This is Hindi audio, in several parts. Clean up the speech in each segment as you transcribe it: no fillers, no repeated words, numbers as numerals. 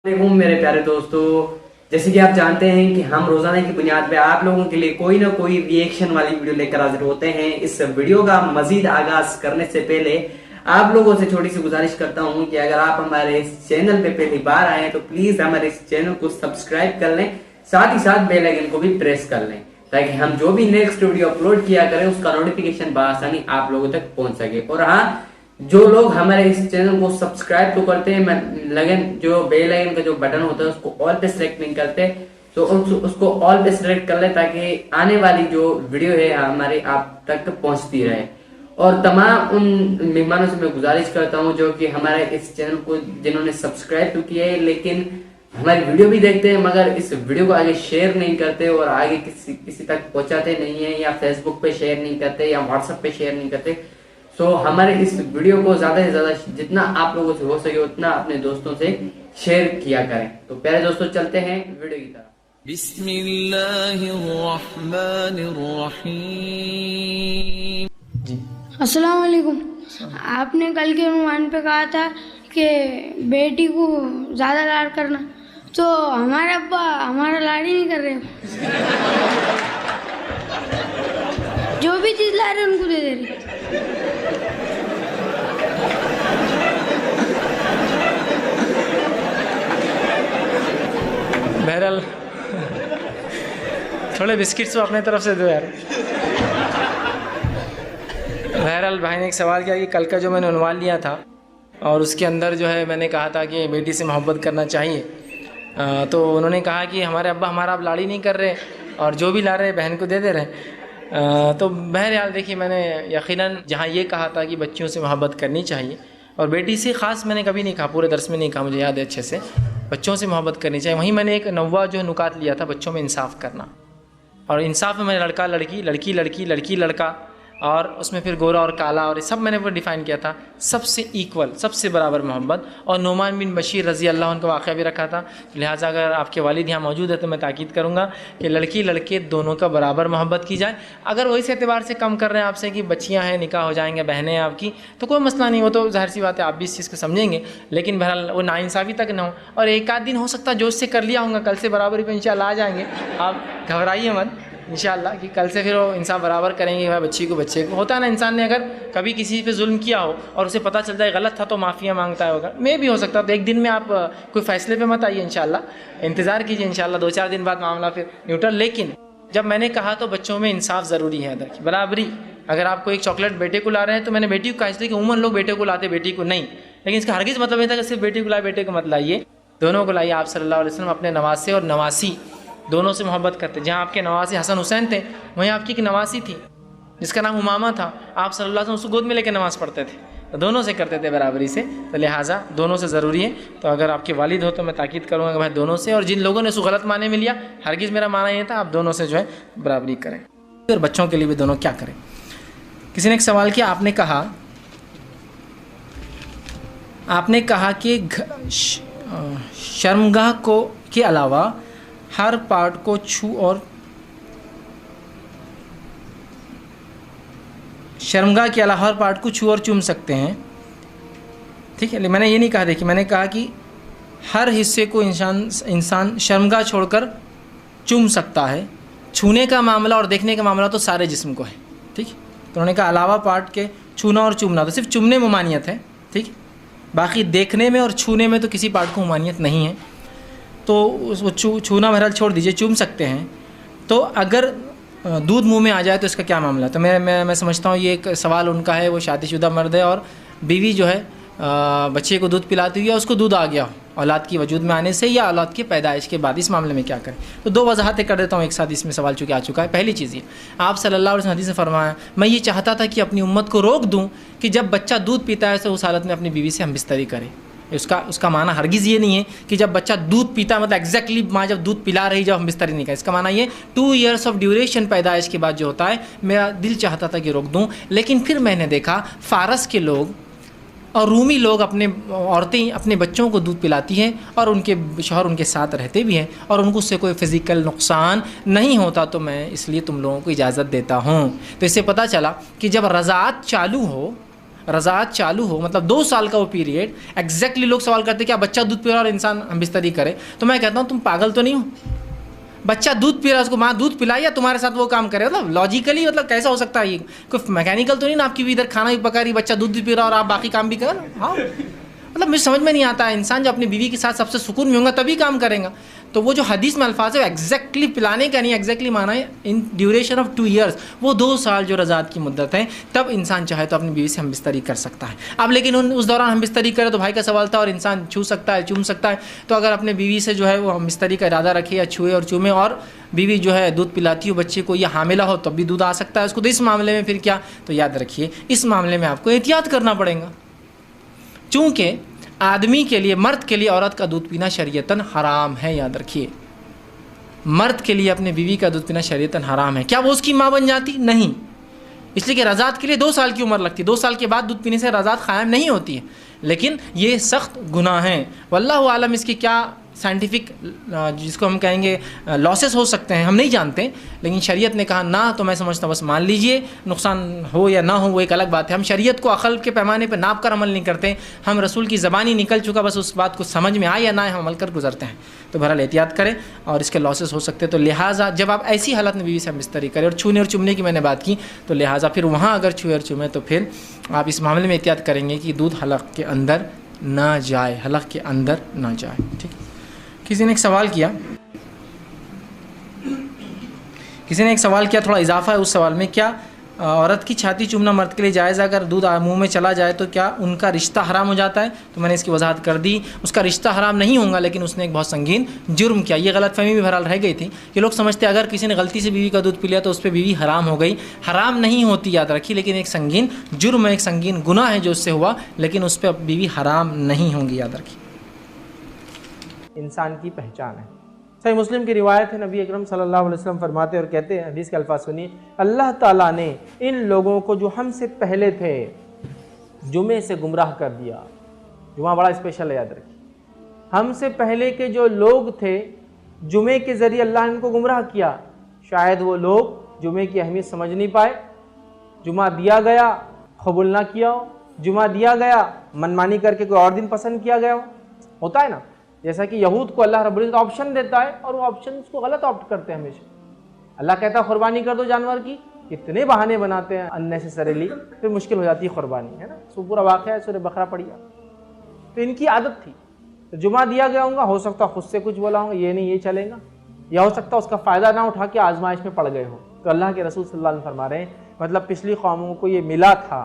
वालेकुम मेरे प्यारे दोस्तों। जैसे कि आप जानते हैं कि हम रोजाना की बुनियाद पे आप लोगों के लिए कोई ना कोई रिएक्शन वाली वीडियो लेकर हाजिर होते हैं। इस वीडियो का मजीद आगाज करने से पहले आप लोगों से छोटी सी गुजारिश करता हूं कि अगर आप हमारे इस चैनल पे पहली बार आए तो प्लीज हमारे इस चैनल को सब्सक्राइब कर लें, साथ ही साथ बेल आइकन को भी प्रेस कर लें ताकि हम जो भी नेक्स्ट वीडियो अपलोड किया करें उसका नोटिफिकेशन बआसानी आप लोगों तक पहुंच सके। और हाँ, जो लोग हमारे इस चैनल को सब्सक्राइब तो करते हैं लेकिन जो बेल आइकन का जो बटन होता है उसको ऑल पे सिलेक्ट नहीं करते, तो उसको ऑल पे सिलेक्ट कर ले ताकि आने वाली जो वीडियो है हमारी आप तक पहुंचती रहे। और तमाम उन मेहमानों से मैं गुजारिश करता हूं जो कि हमारे इस चैनल को जिन्होंने सब्सक्राइब तो किया है लेकिन हमारी वीडियो भी देखते हैं मगर इस वीडियो को आगे शेयर नहीं करते और आगे किसी तक पहुंचाते नहीं है, या फेसबुक पे शेयर नहीं करते या व्हाट्सएप पे शेयर नहीं करते। सो हमारे इस वीडियो को ज्यादा से ज्यादा जितना आप लोगों से हो सके उतना अपने दोस्तों से शेयर किया करें। तो प्यारे दोस्तों चलते हैं वीडियो की तरफ। बिस्मिल्लाहिर्रहमानिर्रहीम। जी अस्सलाम वालेकुम। आपने कल के उन्वान पे कहा था कि बेटी को ज़्यादा लाड करना, तो हमारे अब्बा हमारा लाड ही नहीं कर रहे। जो भी चीज़ ला रहे उनको दे दे रहे। बहरहाल थोड़े बिस्किट्स तो अपने तरफ से दो यार। बहरहाल भाई ने एक सवाल किया कि कल का जो मैंने उन्वान लिया था और उसके अंदर जो है मैंने कहा था कि बेटी से मोहब्बत करना चाहिए, तो उन्होंने कहा कि हमारे अब्बा हमारा अब लाड़ी नहीं कर रहे और जो भी ला रहे बहन को दे दे रहे। तो बहरहाल देखिए, मैंने यकीनन जहाँ ये कहा था कि बच्चियों से मोहब्बत करनी चाहिए और बेटी से ख़ास मैंने कभी नहीं कहा, पूरे दर्स में नहीं कहा, मुझे याद है अच्छे से, बच्चों से मोहब्बत करनी चाहिए। वहीं मैंने एक नव्वा जो नुकात लिया था बच्चों में इंसाफ करना, और इंसाफ में मैंने लड़का लड़की, लड़की लड़की, लड़की लड़का, और उसमें फिर गोरा और काला और ये सब मैंने वो डिफ़ाइन किया था, सबसे इक्वल, सबसे बराबर मोहब्बत। और नुमान बिन बशीर रज़ी अल्लाह अन्हु का वाक़या भी रखा था। लिहाजा अगर आपके वालिद यहाँ मौजूद है तो मैं ताकीद करूँगा कि लड़की लड़के दोनों का बराबर मोहब्बत की जाए। अगर वो इस एतबार से कम कर रहे हैं आपसे कि बच्चियाँ हैं, निकाह हो जाएंगे, बहनें हैं आपकी, तो कोई मसला नहीं, वो तो ज़ाहिर सी बात है आप भी इस चीज़ को समझेंगे, लेकिन बहरहाल वो नाइंसाफ़ी तक ना हो। और एक आध दिन हो सकता है जोश से कर लिया होगा, कल से बराबरी पे इंशाल्लाह आ जाएंगे, आप घबराइए मत इंशाअल्लाह कि कल से फिर वो इंसान बराबर करेंगे। भाई बच्ची को बच्चे को होता है ना, इंसान ने अगर कभी किसी पे जुल्म किया हो और उसे पता चलता है गलत था तो माफ़िया मांगता है होगा, मैं भी हो सकता है। तो एक दिन में आप कोई फ़ैसले पे मत आइए, इंशाअल्लाह इंतज़ार कीजिए, इंशाअल्लाह 2-4 दिन बाद मामला फिर न्यूट्रल। लेकिन जब मैंने कहा तो बच्चों में इंसाफ ज़रूरी है, अदर की बराबरी। अगर आपको एक चॉकलेट बेटे को ला रहे हैं तो मैंने बेटी को कहा, इसलिए कि उमूमन लोग बेटे को लाते बेटी को नहीं, लेकिन इसका हरगिज़ मतलब ये था कि सिर्फ बेटी को लाए बेटे को मत लाइए, दोनों को लाइए। आप सल्लल्लाहु अलैहि वसल्लम अपने नवासे और नवासी दोनों से मोहब्बत करते। जहाँ आपके नवासी हसन हुसैन थे वहीं आपकी एक नवासी थी जिसका नाम उमामा था, आप सल्लल्लाहु अलैहि वसल्लम उसको गोद में लेकर नमाज़ पढ़ते थे, तो दोनों से करते थे बराबरी से। तो लिहाजा दोनों से ज़रूरी है। तो अगर आपके वालिद हो तो मैं ताकीद करूँगा कि भाई दोनों से, और जिन लोगों ने उसको गलत माने में लिया, हरगिज़ मेरा माना ये था आप दोनों से जो है बराबरी करें। फिर बच्चों के लिए भी दोनों क्या करें। किसी ने एक सवाल किया, आपने कहा कि शर्मगाह को के अलावा हर पार्ट को छू और शर्मगाह के अलावा हर पार्ट को छू और चूम सकते हैं, ठीक है। मैंने ये नहीं कहा, देखिए मैंने कहा कि हर हिस्से को इंसान शर्मगाह छोड़कर चूम सकता है। छूने का मामला और देखने का मामला तो सारे जिस्म को है, ठीक। तो उन्होंने कहा अलावा पार्ट के छूना और चूमना, तो सिर्फ चूमने में ममानियत है, ठीक। बाकी देखने में और छूने में तो किसी पार्ट को ममानियत नहीं है। तो उसको छूना बहरहाल छोड़ दीजिए, चूम सकते हैं। तो अगर दूध मुंह में आ जाए तो इसका क्या मामला। तो मैं समझता हूँ ये एक सवाल उनका है, वो शादीशुदा मर्द है और बीवी जो है बच्चे को दूध पिलाती हुई है, उसको दूध आ गया औलाद की वजूद में आने से या औलाद की पैदाइश के बाद, इस मामले में क्या करें। तो 2 वजाहतें कर देता हूँ एक साथ, इसमें सवाल चूँकि आ चुका है। पहली चीज़ ये, आप सल्लल्लाहु अलैहि वसल्लम हदीस में फरमाया, मैं ये चाहता था कि अपनी उम्मत को रोक दूँ कि जब बच्चा दूध पीता है तो उस हालत में अपनी बीवी से हम बिस्तरी करें। उसका माना हरगिज़ ये नहीं है कि जब बच्चा दूध पीता मतलब एग्जैक्टली माँ जब दूध पिला रही जब हम बिस्तरी नहीं करें। इसका माना ये 2 ईयर्स ऑफ ड्यूरेशन पैदाइश के बाद जो होता है, मेरा दिल चाहता था कि रोक दूँ, लेकिन फिर मैंने देखा फ़ारस के लोग और रूमी लोग औरतें अपने बच्चों को दूध पिलाती हैं और उनके शौहर उनके साथ रहते भी हैं और उनको उससे कोई फ़िज़िकल नुकसान नहीं होता, तो मैं इसलिए तुम लोगों को इजाज़त देता हूँ। तो इससे पता चला कि जब रज़ाअत चालू हो रज़ाअत चालू हो, मतलब 2 साल का वो पीरियड एग्जैक्टली लोग सवाल करते हैं क्या बच्चा दूध पी रहा है और इंसान हम बिस्तरी करे, तो मैं कहता हूँ तुम पागल तो नहीं हो? बच्चा दूध पी रहा है, उसको माँ दूध पिलाई या तुम्हारे साथ वो काम करे, मतलब लॉजिकली मतलब कैसा हो सकता है ये? कोई मैकेनिकल तो नहीं ना, आपकी भी इधर खाना भी पका रही, बच्चा दूध भी पी रहा और आप बाकी काम भी करो। हाँ, मतलब मुझे समझ में नहीं आता है, इंसान जब अपनी बीवी के साथ सबसे सुकून में होगा तभी काम करेगा। तो वो जो हदीस में अल्फाज है एग्जैक्टली पिलाने का नहीं, एग्जैक्टली माना है इन ड्यूरेशन ऑफ 2 ईयर्स, वो 2 साल जो रज़ात की मुद्दत है, तब इंसान चाहे तो अपनी बीवी से हम बिस्तरी कर सकता है। अब लेकिन उस दौरान हम बिस्तरी करे तो भाई का सवाल था, और इंसान छू सकता है, चूम सकता है, तो अगर अपने बीवी से जो है वो हम बिस्तरी का इरादा रखे या छुए और चूमे, और बीवी जो है दूध पिलाती हो बच्चे को या हामिला हो तब भी दूध आ सकता है उसको, तो इस मामले में फिर क्या? तो याद रखिए इस मामले में आपको एहतियात करना पड़ेगा, चूँकि आदमी के लिए, मर्द के लिए औरत का दूध पीना शरीयतन हराम है। याद रखिए, मर्द के लिए अपने बीवी का दूध पीना शरीयतन हराम है। क्या वो उसकी माँ बन जाती? नहीं, इसलिए कि रज़ात के लिए 2 साल की उम्र लगती है, 2 साल के बाद दूध पीने से रज़ात क़ायम नहीं होती है, लेकिन ये सख्त गुनाह हैं। वल्लाहु आलम इसकी क्या साइंटिफिक जिसको हम कहेंगे लॉसेस हो सकते हैं हम नहीं जानते, लेकिन शरीयत ने कहा ना, तो मैं समझता हूँ बस मान लीजिए, नुकसान हो या ना हो वो एक अलग बात है। हम शरीयत को अक़ल के पैमाने पर नाप कर अमल नहीं करते, हम रसूल की ज़बानी निकल चुका, बस उस बात को समझ में आए या ना आए हम अमल कर गुजरते हैं। तो बहरहाल एहतियात करें, और इसके लॉसेस हो सकते हैं, तो लिहाजा जब आप ऐसी हालत में बीवी से हम बिस्तरी करें, और छूने और चुमने की मैंने बात की, तो लिहाजा फिर वहाँ अगर छुए और चुमे तो फिर आप इस मामले में एहतियात करेंगे कि दूध हलक के अंदर ना जाए, हलक के अंदर ना जाए। ठीक। किसी ने एक सवाल किया, थोड़ा इजाफा है उस सवाल में, क्या औरत की छाती चूमना मर्द के लिए जायज़ है? अगर दूध मुंह में चला जाए तो क्या उनका रिश्ता हराम हो जाता है? तो मैंने इसकी वजाहत कर दी, उसका रिश्ता हराम नहीं होगा, लेकिन उसने एक बहुत संगीन जुर्म किया। ये गलतफहमी भी बहरहाल रह गई थी कि लोग समझते अगर किसी ने गलती से बीवी का दूध पी लिया तो उस पर बीवी हराम हो गई। हराम नहीं होती, याद रखिए, लेकिन एक संगीन जुर्म है, एक संगीन गुनाह है जो उससे हुआ, लेकिन उस पर बीवी हराम नहीं होंगी, याद रखिए। इंसान की पहचान है। सही मुस्लिम की रिवायत है, नबी अकरम सल्लल्लाहु अलैहि वसल्लम फरमाते और कहते हैं, हदीस के अल्फाज सुनिए, अल्लाह ताला ने इन लोगों को जो हमसे पहले थे जुमे से गुमराह कर दिया। जुमा बड़ा स्पेशल है, याद रखिए। हमसे पहले के जो लोग थे जुमे के ज़रिए अल्लाह ने इनको गुमराह किया। शायद वो लोग जुमे की अहमियत समझ नहीं पाए, जुमा दिया गया कबूल ना किया हो, जुमा दिया गया मनमानी करके कोई और दिन पसंद किया गया हो। होता है ना, जैसा कि यहूद को अल्लाह रब्बुल इज़्ज़त ऑप्शन देता है और वो ऑप्शन उसको गलत ऑप्ट करते हैं हमेशा। अल्लाह कहता है कुर्बानी कर दो जानवर की, कितने बहाने बनाते हैं अननेसेसरीली, फिर मुश्किल हो जाती है कुर्बानी, है ना। सो पूरा वाक़या है, सूरह बकरा पढ़िए। तो इनकी आदत थी, तो जुमा दिया गया होगा, हो सकता है खुद से कुछ बोला होगा, ये नहीं ये चलेगा, या हो सकता है उसका फ़ायदा ना उठा के आजमाइश में पड़ गए हो। तो अल्लाह के रसूल सल्लल्लाहु अलैहि वसल्लम फरमा रहे हैं, मतलब पिछली कौमों को ये मिला था,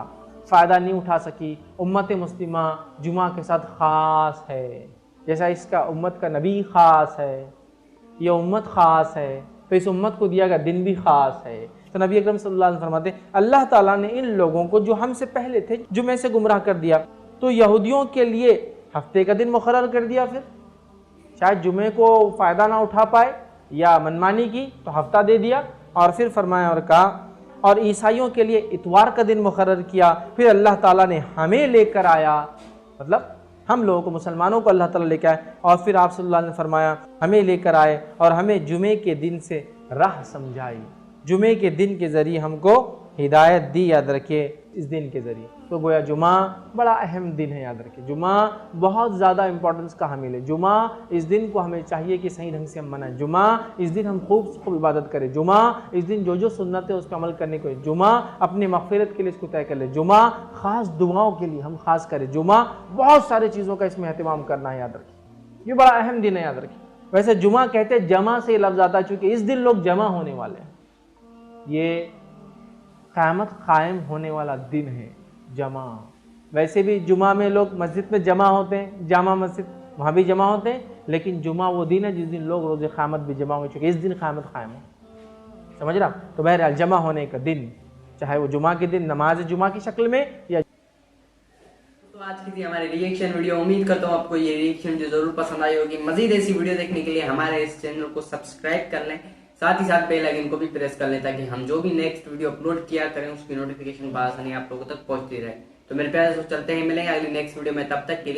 फ़ायदा नहीं उठा सकी। उम्मत मुस्लिमा जुमा के साथ ख़ास है, जैसा इसका उम्मत का नबी ख़ास है, ये उम्मत ख़ास है, तो इस उम्मत को दिया गया दिन भी ख़ास है। तो नबी अकरम सल्लल्लाहु अलैहि वसल्लम फरमाते अल्लाह ताला ने इन लोगों को जो हमसे पहले थे जुमे से गुमराह कर दिया, तो यहूदियों के लिए हफ्ते का दिन मुकर्रर कर दिया। फिर शायद जुमे को फ़ायदा ना उठा पाए या मनमानी की तो हफ्ता दे दिया, और फिर फरमाया और कहा, और ईसाइयों के लिए इतवार का दिन मुकर्रर किया। फिर अल्लाह ताला ने हमें लेकर आया, मतलब हम लोगों को, मुसलमानों को अल्लाह ताला लेकर आए, और फिर आप सल्लल्लाहु अलैहि वसल्लम ने फरमाया हमें लेकर आए और हमें जुमे के दिन से राह समझाई, जुमे के दिन के ज़रिए हमको हिदायत दी। याद रखिए, इस दिन के ज़रिए तो गोया जुमा बड़ा अहम दिन है। याद रखिए, जुमा बहुत ज़्यादा इंपॉर्टेंस का हामिल है। जुमा इस दिन को हमें चाहिए कि सही ढंग से हम मनाएं। जुमा इस दिन हम खूब से खूब इबादत करें। जुमा इस दिन जो जो सुन्नत है उस पर अमल करने को, जुमा अपनी मग़फ़िरत के लिए इसको तय कर ले, जुमा ख़ास दुआओं के लिए हम ख़ास करें, जुमा बहुत सारी चीज़ों का इसमें एहतमाम करना है। याद रखिए, ये बड़ा अहम दिन है। याद रखिए, वैसे जुमा कहते जमा से लफ्ज़ आता है, चूँकि इस दिन लोग जमा होने वाले हैं, ये क़यामत कायम होने वाला दिन है जमा। वैसे भी जुमा में लोग मस्जिद में जमा होते हैं, जामा मस्जिद, वहाँ भी जमा होते हैं, लेकिन जुमा वो दिन है जिस दिन लोग रोज़े क़यामत भी जमा होंगे, चूँकि इस दिन क़यामत कायम है। समझ रहा? तो बहरहाल जमा होने का दिन, चाहे वो जुमा के दिन नमाज जुमा की शक्ल में या। तो आज की थी हमारी रिएक्शन वीडियो। उम्मीद करता हूँ आपको ये रिएक्शन वीडियो जरूर पसंद आई होगी। मजीद ऐसी वीडियो देखने के लिए हमारे इस चैनल को सब्सक्राइब कर लें, साथ ही साथ बेल आइकन को भी प्रेस कर लें, ताकि हम जो भी नेक्स्ट वीडियो अपलोड किया करें उसकी नोटिफिकेशन बआसानी आप लोगों तक पहुंचती रहे। तो मेरे प्यारे दोस्त चलते हैं, मिलेंगे अगली नेक्स्ट वीडियो में, तब तक के लिए